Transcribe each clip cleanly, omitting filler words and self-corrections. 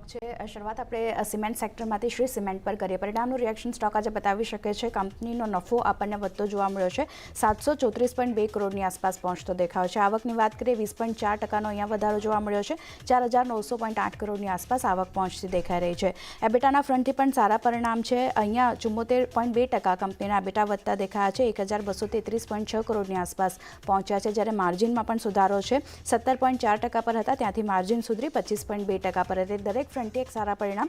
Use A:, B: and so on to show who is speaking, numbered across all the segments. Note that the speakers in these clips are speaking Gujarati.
A: સ્ટોક છે શરૂઆત આપણે સિમેન્ટ સેક્ટરમાંથી શ્રી સિમેન્ટ પર કરીએ. પરિણામનું રિએક્શન સ્ટોક આજે બતાવી શકે છે. કંપનીનો નફો આપણને વધતો જોવા મળ્યો છે. 734.2 કરોડની આસપાસ પહોંચતો દેખાયો છે. આવકની વાત કરીએ 20.4%નો અહીંયા વધારો જોવા મળ્યો છે. 4,900.8 કરોડની આસપાસ આવક પહોંચતી દેખાઈ રહી છે. એબિટાના ફ્રન્ટથી પણ સારા પરિણામ છે. અહીંયા 74.2% કંપનીના એબિટા વધતા દેખાયા છે. 1,233.6 કરોડની આસપાસ પહોંચ્યા છે. જ્યારે માર્જિનમાં પણ સુધારો છે. 17.4% પર હતા, ત્યાંથી માર્જિન સુધરી 25.2% પર હતી. દરેક ફ્રન્ટે એક સારા પરિણામ.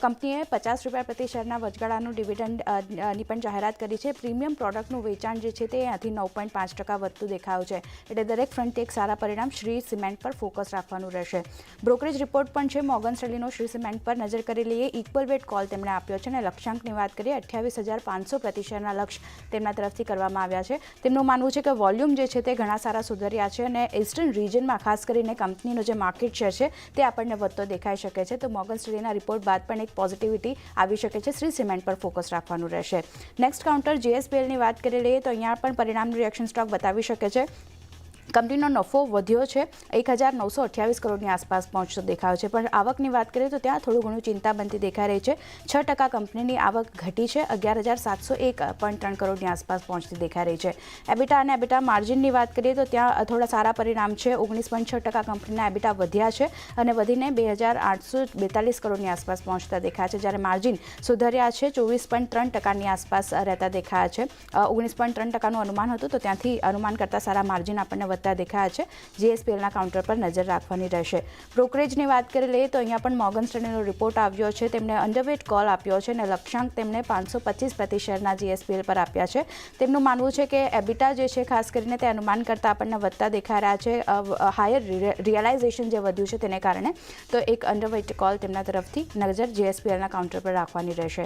A: કંપનીએ ₹50 પ્રતિ શેરના વચગાળાનું ડિવિડન્ડની પણ જાહેરાત કરી છે. પ્રીમિયમ પ્રોડક્ટનું વેચાણ જે છે તે અહીંયાથી 9.5% વધતું દેખાયું છે. એટલે દરેક ફ્રન્ટે એક સારા પરિણામ. શ્રી સિમેન્ટ પર ફોકસ રાખવાનું રહેશે. બ્રોકરેજ રિપોર્ટ પણ છે મોર્ગન સ્ટેનલીનો. શ્રી સિમેન્ટ પર નજર કરી લઈએ. ઇક્વલ વેટ કોલ તેમણે આપ્યો છે અને લક્ષ્યાંકની વાત કરીએ 28,500 પ્રતિ શેરના લક્ષ્ય તેમના તરફથી કરવામાં આવ્યા છે. તેમનું માનવું છે કે વોલ્યુમ જે છે તે ઘણા સારા સુધર્યા છે અને ઇસ્ટર્ન રિજનમાં ખાસ કરીને કંપનીનો જે માર્કેટ શેર છે તે આપણને વધતો દેખાઈ શકે છે. તો મોર્ગન સ્ટેનલીના રિપોર્ટ બાદ પણ એક પોઝિટિવિટી આવી શકે છે. શ્રી સિમેન્ટ પર ફોકસ રાખવાનું રહેશે. નેક્સ્ટ કાઉન્ટર JSPLની વાત કરી લઈએ તો અહીંયા પણ પરિણામનું રિએક્શન સ્ટોક બતાવી શકે છે. કંપનીનો નફો વધ્યો છે. 1,928 કરોડની આસપાસ પહોંચતો દેખાયો છે. પણ આવકની વાત કરીએ તો ત્યાં થોડું ઘણું ચિંતા બનતી દેખાઈ રહી છે. 6% કંપનીની આવક ઘટી છે. 11,701.3 કરોડની આસપાસ પહોંચતી દેખાઈ રહી છે. એબિટા અને એબિટા માર્જિનની વાત કરીએ તો ત્યાં થોડા સારા પરિણામ છે. 19.6% કંપનીના એબિટા વધ્યા છે અને વધીને 2,842 કરોડની આસપાસ પહોંચતા દેખાયા છે. જ્યારે માર્જિન સુધર્યા છે. 24.3%ની આસપાસ રહેતા દેખાયા છે. 19.3%નું અનુમાન હતું, તો ત્યાંથી અનુમાન કરતાં સારા માર્જિન આપણને દેખાયા છે. JSPLના કાઉન્ટર પર નજર રાખવાની રહેશે. બ્રોકરેજની વાત કરી લઈએ તો અહીંયા પણ મોર્ગન સ્ટેનલીનો રિપોર્ટ આવ્યો છે. તેમણે અંડરવેટ કોલ આપ્યો છે અને લક્ષ્યાંક તેમણે 525 પ્રતિ શેરના JSPL પર આપ્યા છે. તેમનું માનવું છે કે એબિટા જે છે ખાસ કરીને તે અનુમાન કરતાં આપણને વધતા દેખાઈ રહ્યા છે. હાયર રિયલાઇઝેશન જે વધ્યું છે તેને કારણે. તો એક અંડરવેટ કોલ તેમના તરફથી નજર JSPLના કાઉન્ટર પર રાખવાની રહેશે.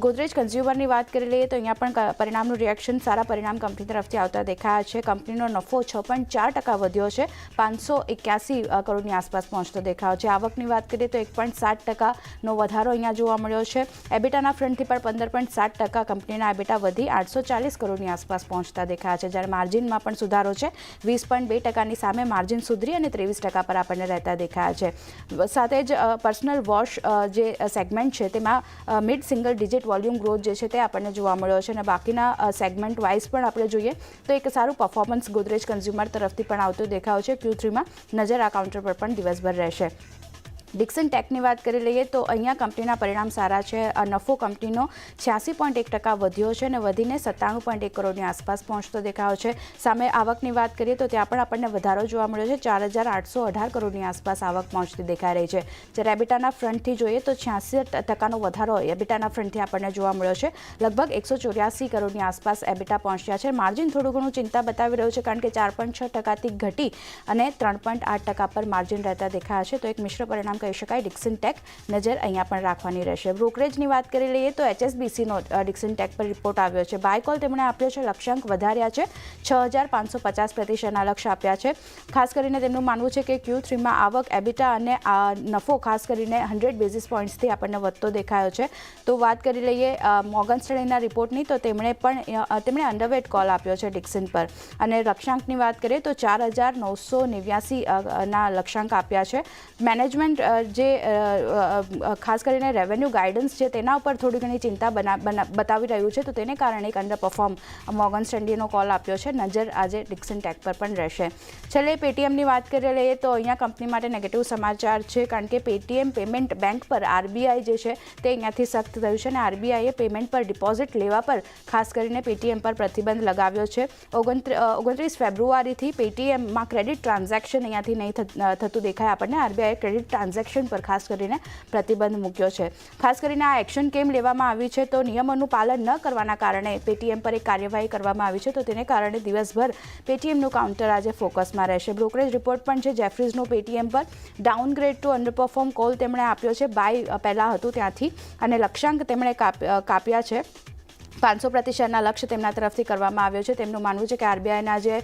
A: ગોદરેજ કન્ઝ્યુમરની વાત કરી લઈએ તો અહીંયા પણ પરિણામનું રિએક્શન સારા પરિણામ કંપની તરફથી આવતા દેખાયા છે. કંપનીનો નફો 6.4% વધ્યો છે. 581 કરોડની આસપાસ પહોંચતો દેખાયો છે. આવકની વાત કરીએ તો 1.7%નો વધારો અહીંયા જોવા મળ્યો છે. એબિટાના ફ્રન્ટથી પણ 15.7% કંપનીના એબિટા વધી 840 કરોડની આસપાસ પહોંચતા દેખાયા છે. જ્યારે માર્જિનમાં પણ સુધારો છે. 20.2%ની સામે માર્જિન સુધરી અને 23% પર આપણને રહેતા દેખાયા છે. સાથે જ પર્સનલ વોશ જે સેગમેન્ટ છે તેમાં mid single digit volume growth જે છે તે આપણને જોવા મળ્યો છે અને બાકીના સેગમેન્ટ વાઇઝ પણ આપણે જોઈએ તો એક સારું પરફોર્મન્સ ગોદરેજ કન્ઝ્યુમર તરફથી પણ આવતો દેખાયો છે. Q3માં નજર આ કાઉન્ટર પર પણ દિવસભર રહેશે. ડિક્સન ટેકની વાત કરી લઈએ તો અહીંયા કંપનીના પરિણામ સારા છે. નફો કંપનીનો 86.1% વધ્યો છે અને વધીને 97.1 કરોડની આસપાસ પહોંચતો દેખાયો છે. સામે આવકની વાત કરીએ તો ત્યાં પણ આપણને વધારો જોવા મળ્યો છે. 4,818 કરોડની આસપાસ આવક પહોંચતી દેખાઈ રહી છે. જ્યારે એબિટાના ફ્રન્ટથી જોઈએ તો 86%નો વધારો એબિટાના ફ્રન્ટથી આપણને જોવા મળ્યો છે. લગભગ 184 કરોડની આસપાસ એબિટા પહોંચ્યા છે. માર્જિન થોડું ઘણું ચિંતા બતાવી રહ્યું છે કારણ કે 4.6%થી ઘટી અને 3.8% પર માર્જિન રહેતા દેખાયા છે. તો એક મિશ્ર પરિણામ કહી શકાય. ડિક્સન ટેક નજર અહીંયા પણ રાખવાની રહેશે. બ્રોકરેજની વાત કરી લઈએ તો HSBCનો ડિક્સન ટેક પર રિપોર્ટ આવ્યો છે. બાય કોલ તેમણે આપ્યો છે. લક્ષ્યાંક વધાર્યા છે. 6,550 પ્રતિ શેરના લક્ષ્ય આપ્યા છે. ખાસ કરીને તેમનું માનવું છે કે Q3માં આવક એબિટા અને નફો ખાસ કરીને 100 બેઝિસ પોઈન્ટ્સથી આપણને વધતો દેખાયો છે. તો વાત કરી લઈએ મોર્ગન સ્ટેનલીના રિપોર્ટની તો તેમણે અંડરવેટ કોલ આપ્યો છે ડિક્સન પર અને લક્ષ્યાંકની વાત કરીએ તો 4,989ના લક્ષ્યાંક આપ્યા છે. મેનેજમેન્ટ જે ખાસ કરીને રેવન્યુ ગાઈડન્સ છે તેના ઉપર થોડી ઘણી ચિંતા બતાવી રહ્યું છે. તો તેને કારણે એક અંડર પરફોર્મ મોર્ગન સ્ટેનલીનો કોલ આપ્યો છે. નજર આજે ડિક્સન ટેક પર પણ રહેશે. છેલ્લે પેટીએમની વાત કરી લઈએ તો અહીંયા કંપની માટે નેગેટિવ સમાચાર છે કારણ કે પેટીએમ પેમેન્ટ બેંક પર RBI જે છે તે અહીંયાથી સખ્ત થયું છે અને RBIએ પેમેન્ટ પર ડિપોઝિટ લેવા પર ખાસ કરીને પેટીએમ પર પ્રતિબંધ લગાવ્યો છે. 29 ફેબ્રુઆરીથી પેટીએમમાં ક્રેડિટ ટ્રાન્ઝેક્શન અહીંયાથી નહીં થતું દેખાય આપણને. RBIએ ક્રેડિટ ટ્રાન્ઝેક્શન પર ખાસ કરીને પ્રતિબંધ મૂક્યો છે. ખાસ કરીને આ એક્શન કેમ લેવામાં આવી છે તો નિયમોનું પાલન ન કરવાના કારણે પેટીએમ પર એક કાર્યવાહી કરવામાં આવી છે. તો તેને કારણે દિવસભર પેટીએમનું કાઉન્ટર આજે ફોકસમાં રહેશે. બ્રોકરેજ રિપોર્ટ પણ છે. જેફરીઝનો પેટીએમ પર ડાઉનગ્રેડ ટુ અંડરપરફોર્મ કોલ તેમણે આપ્યો છે. બાય પહેલાં હતું ત્યાંથી અને લક્ષ્યાંક તેમણે કાપ્યા છે. 500% લક્ષ્ય તેમના તરફથી કરવામાં આવ્યો છે. તેમનું માનવું છે કે આરબીઆઈના જે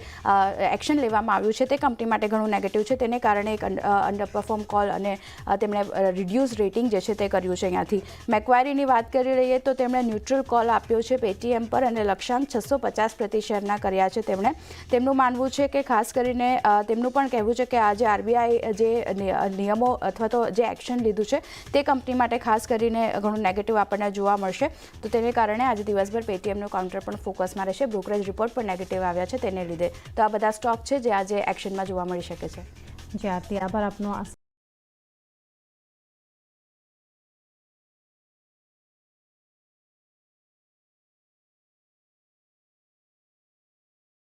A: એક્શન લેવામાં આવ્યું છે તે કંપની માટે ઘણું નેગેટિવ છે. તેને કારણે એક અંડરપરફોર્મ કોલ અને તેમણે રિડ્યુસ રેટિંગ જે છે તે કર્યું છે. અહીંયાથી મેક્વાયરીની વાત કરી લઈએ તો તેમણે ન્યુટ્રલ કોલ આપ્યો છે પેટીએમ પર અને લક્ષ્યાંક 650 પ્રતિ શેરના કર્યા છે. તેમનું માનવું છે કે ખાસ કરીને તેમનું પણ કહેવું છે કે આજે આરબીઆઈ જે નિયમો અથવા તો જે એક્શન લીધું છે તે કંપની માટે ખાસ કરીને ઘણું નેગેટિવ આપણને જોવા મળશે. તો તેને કારણે આજે દિવસભર પેટીએમનું કાઉન્ટર પણ ફોકસમાં રહેશે. બ્રોકરેજ રિપોર્ટ પણ નેગેટિવ આવ્યા છે તેને લીધે. તો આ બધા સ્ટોક છે જે આજે એક્શનમાં જોવા મળી શકે છે.
B: જી આરતી, આભાર આપનો.